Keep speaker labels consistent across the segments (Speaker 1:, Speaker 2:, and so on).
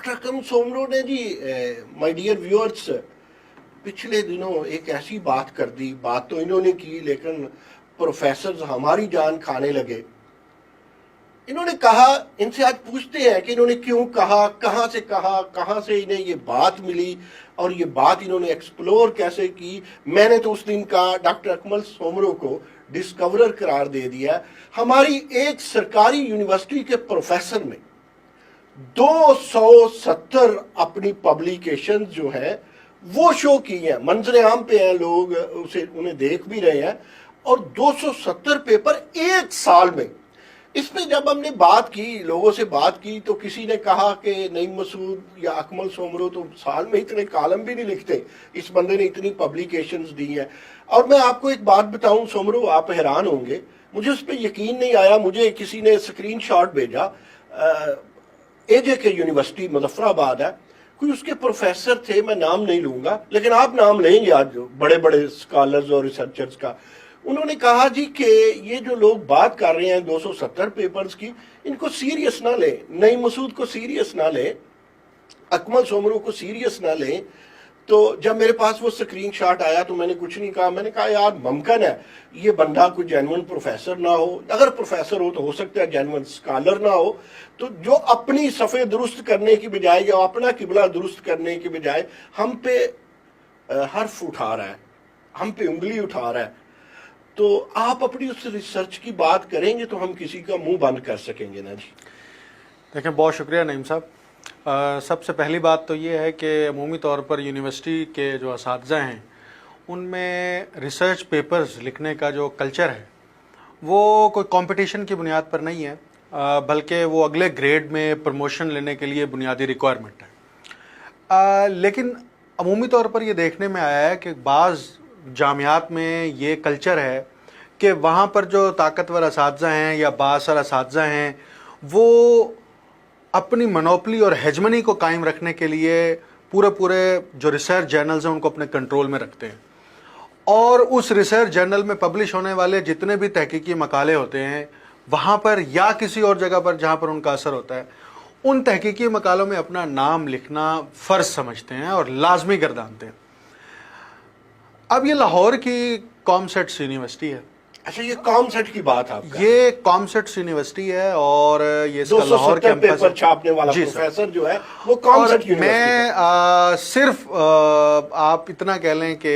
Speaker 1: Doctor اکرم سومرو نے جی my dear viewers پچھلے دنوں ایک ایسی بات کر دی. بات تو انہوں نے کی لیکن پروفیسرز ہماری جان کھانے لگے. انہوں نے کہا, ان سے آج پوچھتے ہیں کہ انہوں نے کیوں کہا, کہاں سے انہیں یہ بات ملی اور یہ بات انہوں نے ایکسپلور کیسے کی. میں نے تو اس دن کہا ڈاکٹر اکمل سومرو کو ڈسکورر قرار دے دیا. ہماری ایک سرکاری یونیورسٹی کے پروفیسر نے 270 اپنی پبلیکیشن جو ہے وہ شو کی ہیں, منظر عام پہ ہیں, لوگ انہیں دیکھ بھی رہے ہیں, اور 270 پیپر ایک سال میں. اس میں جب ہم نے بات کی, لوگوں سے بات کی, تو کسی نے کہا کہ نعیم مسعود یا اکمل سومرو تو سال میں اتنے کالم بھی نہیں لکھتے, اس بندے نے اتنی پبلیکیشنز دی ہیں. اور میں آپ کو ایک بات بتاؤں سومرو, آپ حیران ہوں گے, مجھے اس پہ یقین نہیں آیا. مجھے کسی نے اسکرین شاٹ بھیجا, اے جے کے یونیورسٹی مظفر آباد ہے, کوئی اس کے پروفیسر تھے, میں نام نہیں لوں گا لیکن آپ نام لیں گے آج بڑے بڑے اسکالرز اور ریسرچرز کا. انہوں نے کہا جی کہ یہ جو لوگ بات کر رہے ہیں 270 پیپرز کی, ان کو سیریس نہ لیں, نعیم مسعود کو سیریس نہ لیں, اکمل سومرو کو سیریس نہ لیں. تو جب میرے پاس وہ سکرین شاٹ آیا تو میں نے کچھ نہیں کہا. میں نے کہا یار ممکن ہے یہ بندہ کوئی جینون پروفیسر نہ ہو, اگر پروفیسر ہو تو ہو سکتا ہے جینون اسکالر نہ ہو, تو جو اپنی صفحے درست کرنے کی بجائے یا اپنا قبلہ درست کرنے کی بجائے ہم پہ حرف اٹھا رہا ہے, ہم پہ انگلی اٹھا رہا ہے. تو آپ اپنی اس ریسرچ کی بات کریں گے تو ہم کسی کا منہ بند کر سکیں گے نا جی.
Speaker 2: دیکھیں, بہت شکریہ نعیم صاحب. سب سے پہلی بات تو یہ ہے کہ عمومی طور پر یونیورسٹی کے جو اساتذہ ہیں ان میں ریسرچ پیپرز لکھنے کا جو کلچر ہے وہ کوئی کمپٹیشن کی بنیاد پر نہیں ہے, بلکہ وہ اگلے گریڈ میں پروموشن لینے کے لیے بنیادی ریکوائرمنٹ ہے. لیکن عمومی طور پر یہ دیکھنے میں آیا ہے کہ بعض جامعات میں یہ کلچر ہے کہ وہاں پر جو طاقتور اساتذہ ہیں یا بااثر اساتذہ ہیں وہ اپنی منوپلی اور ہیجمنی کو قائم رکھنے کے لیے پورے جو ریسرچ جرنلز ہیں ان کو اپنے کنٹرول میں رکھتے ہیں, اور اس ریسرچ جرنل میں پبلش ہونے والے جتنے بھی تحقیقی مقالے ہوتے ہیں وہاں پر یا کسی اور جگہ پر جہاں پر ان کا اثر ہوتا ہے ان تحقیقی مقالوں میں اپنا نام لکھنا فرض سمجھتے ہیں اور لازمی گردانتے ہیں. اب یہ لاہور کی کامسیٹس یونیورسٹی ہے.
Speaker 1: اچھا, یہ کامسیٹ کی بات آپ کا,
Speaker 2: یہ کامسیٹس یونیورسٹی ہے اور یہ اس کا لاہور
Speaker 1: 270 پیپر چھاپنے والا پروفیسر جو ہے وہ کامسیٹ یونیورسٹی ہے.
Speaker 2: میں صرف آپ اتنا کہہ لیں کہ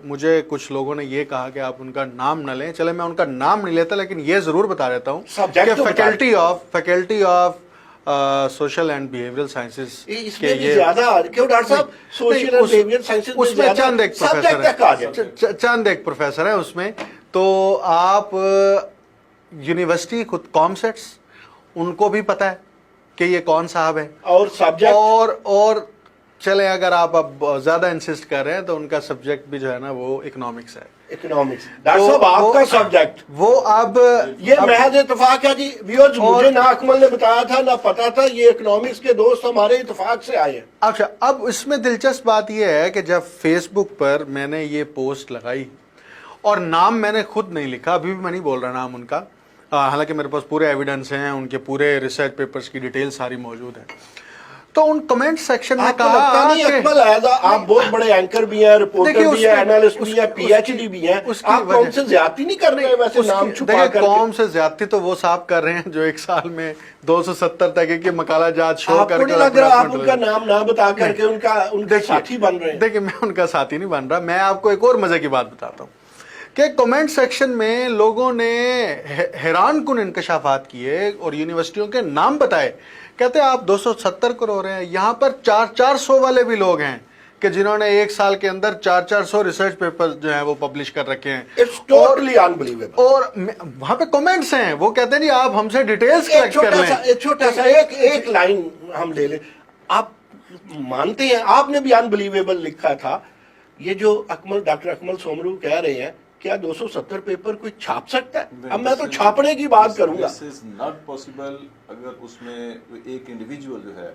Speaker 2: مجھے کچھ لوگوں نے یہ کہا کہ آپ ان کا نام نہ لیں, چلے میں ان کا نام نہیں لیتا, لیکن یہ ضرور بتا دیتا ہوں کہ faculty of social and behavioural sciences,
Speaker 1: اس میں بھی زیادہ کیوں ڈاکٹر صاحب, سوشل اینڈ بیہیویئرل سائنسز
Speaker 2: اس میں چند ایک پروفیسر ہیں اس میں. تو آپ یونیورسٹی خود کامسیٹس ان کو بھی پتہ ہے کہ یہ کون صاحب ہے,
Speaker 1: اور سبجیکٹ
Speaker 2: اور چلیں اگر آپ اب زیادہ انسسٹ کر رہے ہیں تو ان کا سبجیکٹ بھی جو ہے نا وہ اکنامکس ہے.
Speaker 1: اکنامکس ڈاکٹر صاحب آپ کا سبجیکٹ
Speaker 2: وہ اب
Speaker 1: یہ محض اتفاق ہے جی ویورز, مجھے نہ اکمل نے بتایا تھا نہ پتا تھا, یہ اکنامکس کے دوست ہمارے اتفاق سے آئے ہیں.
Speaker 2: اچھا, اب اس میں دلچسپ بات یہ ہے کہ جب فیس بک پر میں نے یہ پوسٹ لگائی اور نام میں نے خود نہیں لکھا, ابھی بھی میں نہیں بول رہا نام ان کا, حالانکہ میرے پاس پورے ایویڈنس ہیں, ان کے پورے ریسرچ پیپرز کی ڈیٹیل ساری موجود ہیں, تو ان کمنٹ سیکشن میں کہا کہ
Speaker 1: اکمل آپ بہت بڑے اینکر بھی ہیں, رپورٹر بھی ہیں, اینالسٹ بھی ہیں, پی ایچ ڈی بھی ہیں, آپ قوم سے زیادتی نہیں کر رہے ہیں ویسے نام چھپا کر.
Speaker 2: قوم سے زیادتی تو وہ صاحب کر رہے ہیں جو ایک سال میں 270 تحقیقی مقالہ جات شو کر کے,
Speaker 1: آپ کو نہیں لگ رہا آپ ان کا نام نہ بتا کر کے ان کا ساتھی بن رہے ہیں؟
Speaker 2: دیکھیں, میں ان کا ساتھی نہیں بن رہا, میں آپ کو ایک اور مزے کی بات بتاتا ہوں کہ کمنٹ سیکشن میں لوگوں نے حیران کن انکشافات کیے اور یونیورسٹیوں کے نام بتائے. کہتے ہیں آپ 270 کروڑ رہے ہیں, یہاں پر 400 والے بھی لوگ ہیں کہ جنہوں نے ایک سال کے اندر 400 ریسرچ پیپر جو ہیں وہ پبلش کر رکھے ہیں.
Speaker 1: It's totally unbelievable.
Speaker 2: اور وہاں پہ کمنٹس ہیں, وہ کہتے ہیں جی آپ ہم سے ڈیٹیلز کلیکٹ کر لیں.
Speaker 1: ایک چھوٹا سا ایک لائن ہم لے لیں, آپ مانتے ہیں آپ نے بھی unbelievable لکھا تھا, یہ جو ڈاکٹر اکمل سومرو کہہ رہے ہیں کیا 270 پیپر کوئی چھاپ سکتا ہے؟ اب میں تو چھاپنے کی بات کروں گا.
Speaker 3: This is not possible اگر اس میں ایک انڈیویجول جو ہے,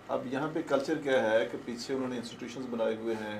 Speaker 3: اب یہاں پہ کلچر کیا ہے کہ پیچھے انہوں نے انسٹیٹیوشنز بنائے ہوئے ہیں,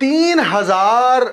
Speaker 2: 3000